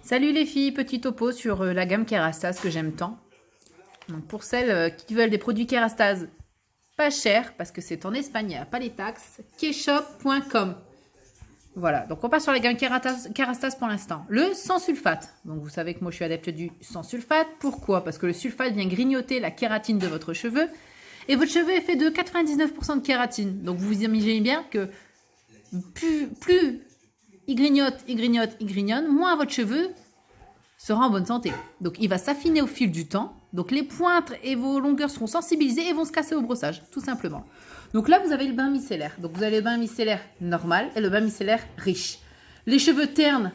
Salut les filles, petit topo sur la gamme Kerastase que j'aime tant. Donc pour celles qui veulent des produits Kerastase pas chers, parce que c'est en Espagne, il n'y a pas les taxes, keshop.com. Voilà, donc on passe sur la gamme Kerastase pour l'instant. Le sans sulfate. Donc vous savez que moi je suis adepte du sans sulfate. Pourquoi? Parce que le sulfate vient grignoter la kératine de votre cheveu. Et votre cheveu est fait de 99% de kératine. Donc vous imaginez bien que plus il grignote, moins votre cheveu sera en bonne santé. Donc il va s'affiner au fil du temps. Donc les pointes et vos longueurs seront sensibilisées et vont se casser au brossage, tout simplement. Donc là, vous avez le bain micellaire. Donc vous avez le bain micellaire normal et le bain micellaire riche. Les cheveux ternes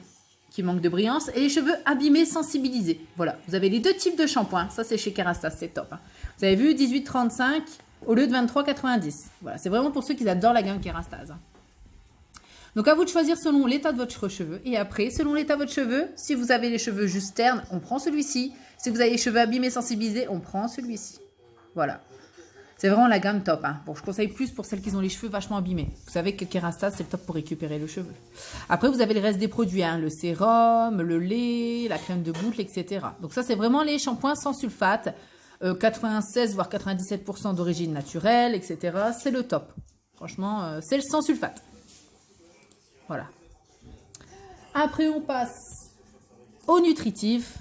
qui manquent de brillance et les cheveux abîmés sensibilisés. Voilà, vous avez les deux types de shampoing. Ça, c'est chez Kerastase, c'est top. Vous avez vu 18,35 au lieu de 23,90. Voilà, c'est vraiment pour ceux qui adorent la gamme Kerastase. Donc à vous de choisir selon l'état de votre cheveu. Et après, selon l'état de votre cheveu, si vous avez les cheveux juste ternes, on prend celui-ci. Si vous avez les cheveux abîmés, sensibilisés, on prend celui-ci. Voilà. C'est vraiment la gamme top. Bon, je conseille plus pour celles qui ont les cheveux vachement abîmés. Vous savez que Kerastase, c'est le top pour récupérer le cheveu. Après, vous avez le reste des produits. Le sérum, le lait, la crème de boucle, etc. Donc ça, c'est vraiment les shampoings sans sulfate. 96 voire 97% d'origine naturelle, etc. C'est le top. Franchement, c'est le sans sulfate. Voilà. Après, on passe au nutritif.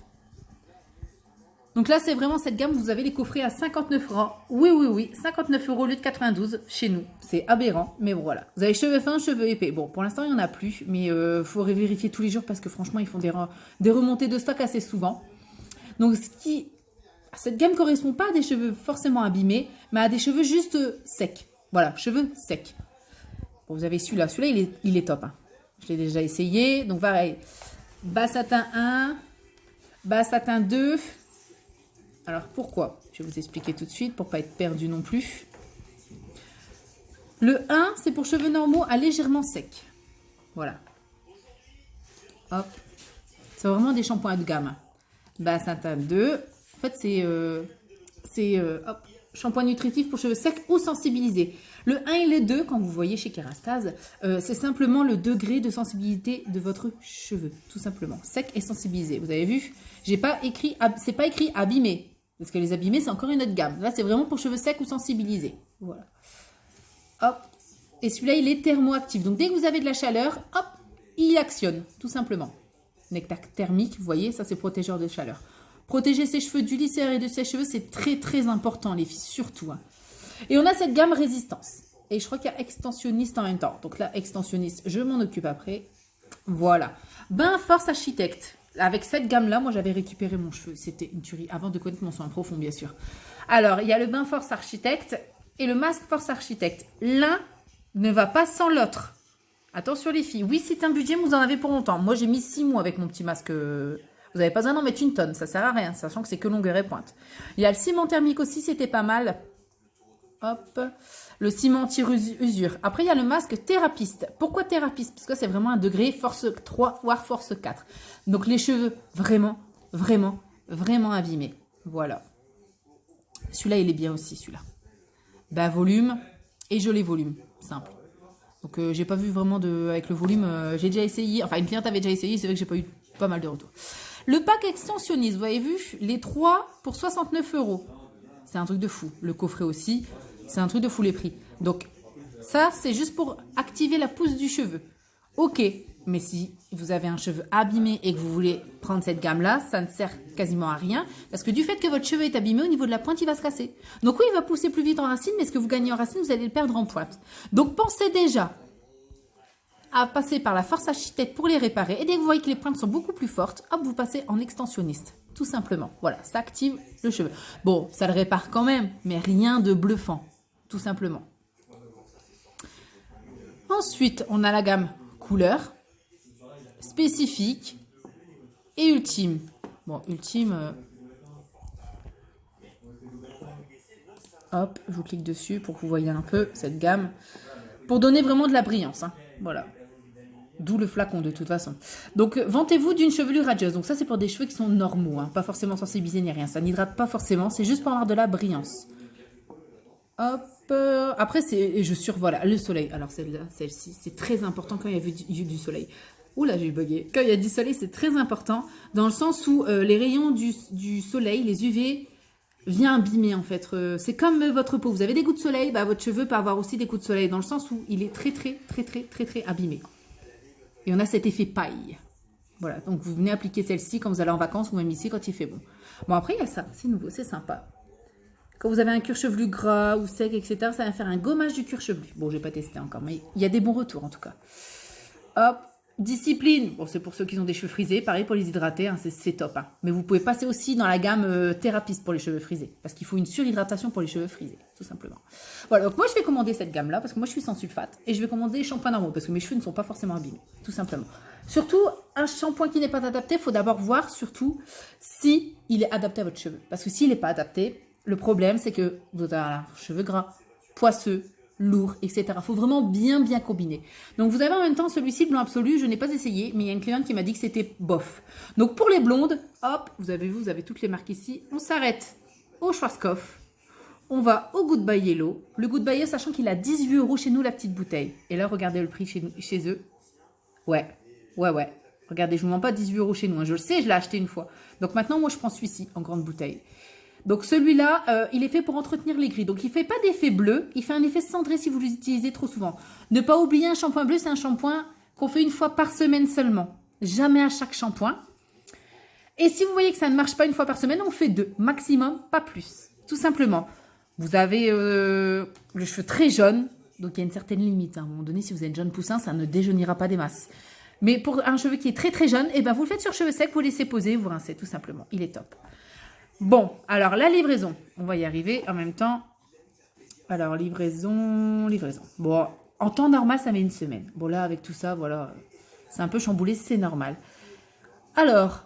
Donc là, c'est vraiment cette gamme. Vous avez les coffrets à 59 euros. Oui. 59 euros au lieu de 92 chez nous. C'est aberrant, mais bon, voilà. Vous avez cheveux fins, cheveux épais. Bon, pour l'instant, il n'y en a plus, mais il faut vérifier tous les jours parce que franchement, ils font des remontées de stock assez souvent. Donc, cette gamme ne correspond pas à des cheveux forcément abîmés, mais à des cheveux juste secs. Voilà, cheveux secs. Bon, vous avez celui-là. Celui-là, il est top. Je l'ai déjà essayé. Donc, pareil. Bas satin 1, bas satin 2. Alors, pourquoi? Je vais vous expliquer tout de suite pour ne pas être perdu non plus. Le 1, c'est pour cheveux normaux à légèrement secs. Voilà. Hop. C'est vraiment des shampoings de gamme. Bas satin 2. En fait, c'est shampoing nutritif pour cheveux secs ou sensibilisés. Le 1 et le 2, quand vous voyez chez Kerastase, c'est simplement le degré de sensibilité de votre cheveu, tout simplement. Sec et sensibilisé. Vous avez vu, c'est pas écrit abîmé, parce que les abîmés, c'est encore une autre gamme. Là, c'est vraiment pour cheveux secs ou sensibilisés. Voilà. Hop. Et celui-là, il est thermoactif. Donc, dès que vous avez de la chaleur, hop, il actionne, tout simplement. Nectar thermique, vous voyez, ça, c'est protégeur de chaleur. Protéger ses cheveux du lisseur et de ses cheveux, c'est très, très important, les filles, surtout. Et on a cette gamme résistance. Et je crois qu'il y a extensionniste en même temps. Donc là, extensionniste, je m'en occupe après. Voilà. Bain Force Architect. Avec cette gamme-là, moi, j'avais récupéré mon cheveu. C'était une tuerie. Avant de connaître mon soin profond, bien sûr. Alors, il y a le Bain Force Architect et le masque Force Architect. L'un ne va pas sans l'autre. Attention, les filles. Oui, c'est un budget, mais vous en avez pour longtemps. Moi, j'ai mis 6 mois avec mon petit masque. Vous n'avez pas besoin d'en mettre une tonne. Ça sert à rien, sachant que c'est que longueur et pointe. Il y a le ciment thermique aussi, c'était pas mal. Hop, le ciment anti-usure. Après, il y a le masque thérapiste. Pourquoi thérapiste? Parce que c'est vraiment un degré force 3, voire force 4. Donc, les cheveux vraiment, vraiment, vraiment abîmés. Voilà. Celui-là, il est bien aussi, celui-là. Bas volume et joli volume. Simple. Donc, j'ai pas vu vraiment avec le volume. J'ai déjà essayé. Enfin, une cliente avait déjà essayé. C'est vrai que j'ai pas eu pas mal de retours. Le pack extensionniste, vous avez vu, les 3 pour 69 euros. C'est un truc de fou. Le coffret aussi. C'est un truc de fou les prix. Donc, ça, c'est juste pour activer la pousse du cheveu. Ok, mais si vous avez un cheveu abîmé et que vous voulez prendre cette gamme-là, ça ne sert quasiment à rien. Parce que du fait que votre cheveu est abîmé, au niveau de la pointe, il va se casser. Donc oui, il va pousser plus vite en racine, mais ce que vous gagnez en racine, vous allez le perdre en pointe. Donc, pensez déjà à passer par la Force Architect pour les réparer. Et dès que vous voyez que les pointes sont beaucoup plus fortes, hop, vous passez en extensionniste. Tout simplement. Voilà, ça active le cheveu. Bon, ça le répare quand même, mais rien de bluffant. Tout simplement. Ensuite, on a la gamme couleur, spécifique et ultime. Bon, ultime. Hop, je vous clique dessus pour que vous voyez un peu cette gamme. Pour donner vraiment de la brillance. Voilà. D'où le flacon de toute façon. Donc, vantez-vous d'une chevelure radieuse. Donc ça, c'est pour des cheveux qui sont normaux. Pas forcément sensibilisés ni rien. Ça n'hydrate pas forcément. C'est juste pour avoir de la brillance. Hop. Après, je survole le soleil. Alors, celle-ci, c'est très important quand il y a du soleil. Oula, j'ai bugué. Quand il y a du soleil, c'est très important, dans le sens où les rayons du soleil, les UV, vient abîmer en fait. C'est comme votre peau. Vous avez des coups de soleil, bah, votre cheveu peut avoir aussi des coups de soleil, dans le sens où il est très abîmé. Et on a cet effet paille. Voilà, donc vous venez appliquer celle-ci quand vous allez en vacances ou même ici quand il fait bon. Bon, après, il y a ça, c'est nouveau, c'est sympa. Quand vous avez un cuir chevelu gras ou sec, etc., ça va faire un gommage du cuir chevelu. Bon, je n'ai pas testé encore, mais il y a des bons retours en tout cas. Hop, discipline. Bon, c'est pour ceux qui ont des cheveux frisés. Pareil pour les hydrater, hein, c'est top. Hein. Mais vous pouvez passer aussi dans la gamme thérapiste pour les cheveux frisés. Parce qu'il faut une surhydratation pour les cheveux frisés, tout simplement. Voilà, donc moi je vais commander cette gamme-là parce que moi je suis sans sulfate. Et je vais commander les shampoings normaux parce que mes cheveux ne sont pas forcément abîmés, tout simplement. Surtout, un shampoing qui n'est pas adapté, il faut d'abord voir surtout si il est adapté à votre cheveu. Parce que s'il n'est pas adapté, le problème c'est que vous avez un cheveu gras, poisseux, lourd, etc. Il faut vraiment bien combiner. Donc vous avez en même temps celui-ci blanc absolu, je n'ai pas essayé, mais il y a une cliente qui m'a dit que c'était bof. Donc pour les blondes, hop, vous avez toutes les marques ici, on s'arrête au Schwarzkopf, on va au Goodbye Yellow. Le Goodbye Yellow, sachant qu'il a 18 € chez nous la petite bouteille. Et là, regardez le prix chez eux. Ouais. Regardez, je ne vous mens pas 18 € chez nous, hein. Je le sais, je l'ai acheté une fois. Donc maintenant, moi je prends celui-ci en grande bouteille. Donc celui-là, il est fait pour entretenir les gris. Donc il ne fait pas d'effet bleu, il fait un effet cendré si vous l'utilisez trop souvent. Ne pas oublier, un shampoing bleu, c'est un shampoing qu'on fait une fois par semaine seulement. Jamais à chaque shampoing. Et si vous voyez que ça ne marche pas une fois par semaine, on fait 2, maximum, pas plus. Tout simplement. Vous avez le cheveu très jaune, donc il y a une certaine limite. À un moment donné, si vous êtes jeune poussin, ça ne déjaunira pas des masses. Mais pour un cheveu qui est très jeune, eh ben vous le faites sur cheveux secs, vous laissez poser, vous rincez tout simplement. Il est top. Bon, alors la livraison, on va y arriver en même temps. Alors livraison. Bon, en temps normal, ça met une semaine. Bon là, avec tout ça, voilà, c'est un peu chamboulé, c'est normal. Alors,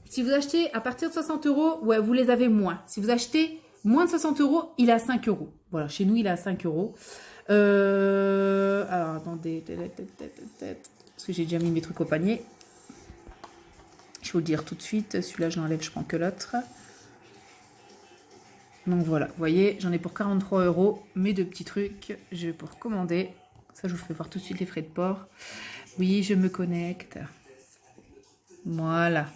si vous achetez à partir de 60 €, ouais, vous les avez moins. Si vous achetez moins de 60 €, il est à 5 €. Voilà, chez nous, il est à 5 €. Alors, attendez, parce que j'ai déjà mis mes trucs au panier. Je vais vous le dire tout de suite. Celui-là, je l'enlève, je prends que l'autre. Donc voilà, vous voyez, j'en ai pour 43 €. Mes 2 petits trucs, je vais pour commander. Ça, je vous fais voir tout de suite les frais de port. Oui, je me connecte. Voilà.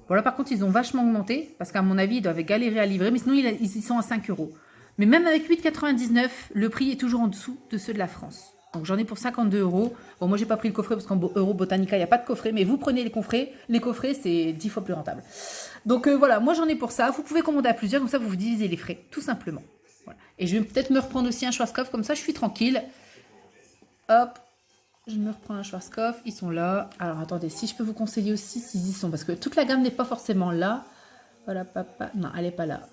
Voilà, par contre, ils ont vachement augmenté. Parce qu'à mon avis, ils doivent galérer à livrer. Mais sinon, ils sont à 5 €. Mais même avec 8,99 €, le prix est toujours en dessous de ceux de la France. Donc j'en ai pour 52 €. Bon, moi, j'ai pas pris le coffret parce qu'en Euro Botanica, il n'y a pas de coffret. Mais vous prenez les coffrets. Les coffrets, c'est 10 fois plus rentable. Donc voilà, moi, j'en ai pour ça. Vous pouvez commander à plusieurs. Comme ça, vous divisez les frais, tout simplement. Voilà. Et je vais peut-être me reprendre aussi un Schwarzkopf. Comme ça, je suis tranquille. Hop. Je me reprends un Schwarzkopf. Ils sont là. Alors, attendez, si je peux vous conseiller aussi s'ils y sont. Parce que toute la gamme n'est pas forcément là. Voilà, papa. Non, elle n'est pas là.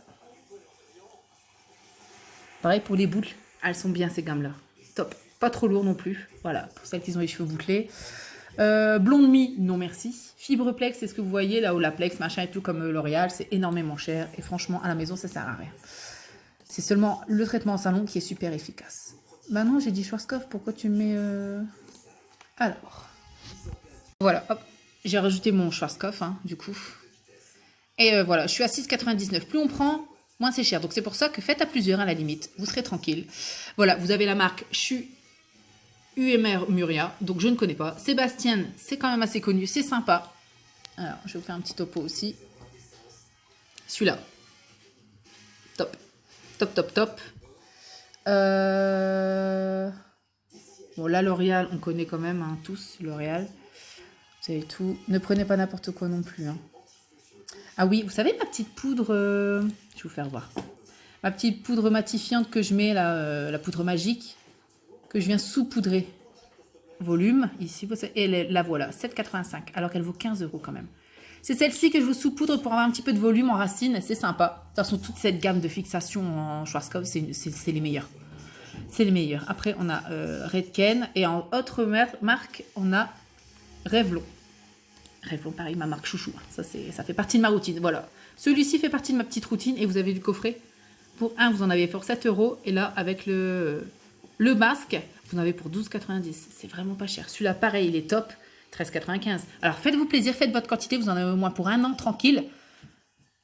Pareil pour les boucles. Elles sont bien, ces gammes-là. Top. Pas trop lourd non plus. Voilà, pour celles qui ont les cheveux bouclés. Blonde Mi, non merci. Fibreplex, c'est ce que vous voyez là, ou la Plex, machin et tout, comme L'Oréal, c'est énormément cher. Et franchement, à la maison, ça sert à rien. C'est seulement le traitement en salon qui est super efficace. Bah non, j'ai dit Schwarzkopf, pourquoi tu mets... Alors. Voilà, hop. J'ai rajouté mon Schwarzkopf, hein, du coup. Et voilà, je suis à 6,99. Plus on prend, moins c'est cher. Donc c'est pour ça que faites à plusieurs à la limite. Vous serez tranquille. Voilà, vous avez la marque Chu UMR Muria, donc je ne connais pas. Sébastien, c'est quand même assez connu, c'est sympa. Alors, je vais vous faire un petit topo aussi. Celui-là. Top. Top. Bon, là, L'Oréal, on connaît quand même, hein, tous, L'Oréal. Vous savez tout. Ne prenez pas n'importe quoi non plus. Hein. Ah oui, vous savez ma petite poudre... Je vais vous faire voir. Ma petite poudre matifiante que je mets, là, la poudre magique, que je viens saupoudrer. Volume, ici, et la voilà, 7,85, alors qu'elle vaut 15 € quand même. C'est celle-ci que je vous saupoudre pour avoir un petit peu de volume en racine, c'est sympa. De toute façon, toute cette gamme de fixation en Schwarzkopf, c'est les meilleurs. C'est les meilleurs. Après, on a Redken, et en autre marque, on a Revlon. Revlon, pareil, ma marque chouchou. Ça fait partie de ma routine, voilà. Celui-ci fait partie de ma petite routine, et vous avez le coffret. Pour un, vous en avez pour 7 €, et là, avec le masque, vous en avez pour 12,90. C'est vraiment pas cher. Celui-là, pareil, il est top. 13,95. Alors, faites-vous plaisir, faites votre quantité. Vous en avez au moins pour 1 an, tranquille.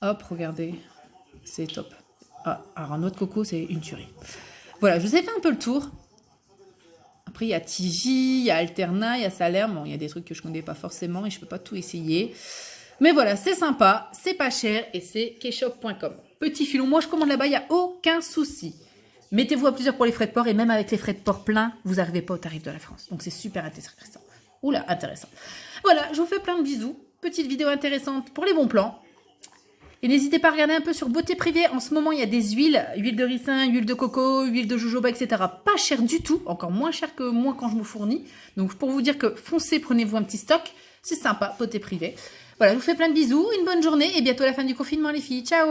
Hop, regardez. C'est top. Ah, alors, un autre coco, c'est une tuerie. Voilà, je vous ai fait un peu le tour. Hop, Après, il y a Tiji, il y a Alterna, il y a Salern. Bon, il y a des trucs que je ne connais pas forcément et je ne peux pas tout essayer. Mais voilà, c'est sympa, c'est pas cher et c'est keshop.com. Petit filon, moi je commande là-bas, il n'y a aucun souci. Mettez-vous à plusieurs pour les frais de port et même avec les frais de port pleins, vous n'arrivez pas au tarif de la France. Donc c'est super intéressant. Oula, intéressant. Voilà, je vous fais plein de bisous. Petite vidéo intéressante pour les bons plans. Et n'hésitez pas à regarder un peu sur Beauté Privée. En ce moment, il y a des huiles. Huile de ricin, huile de coco, huile de jojoba, etc. Pas cher du tout. Encore moins cher que moi quand je me fournis. Donc pour vous dire que foncez, prenez-vous un petit stock. C'est sympa, Beauté Privée. Voilà, je vous fais plein de bisous. Une bonne journée et bientôt la fin du confinement les filles. Ciao!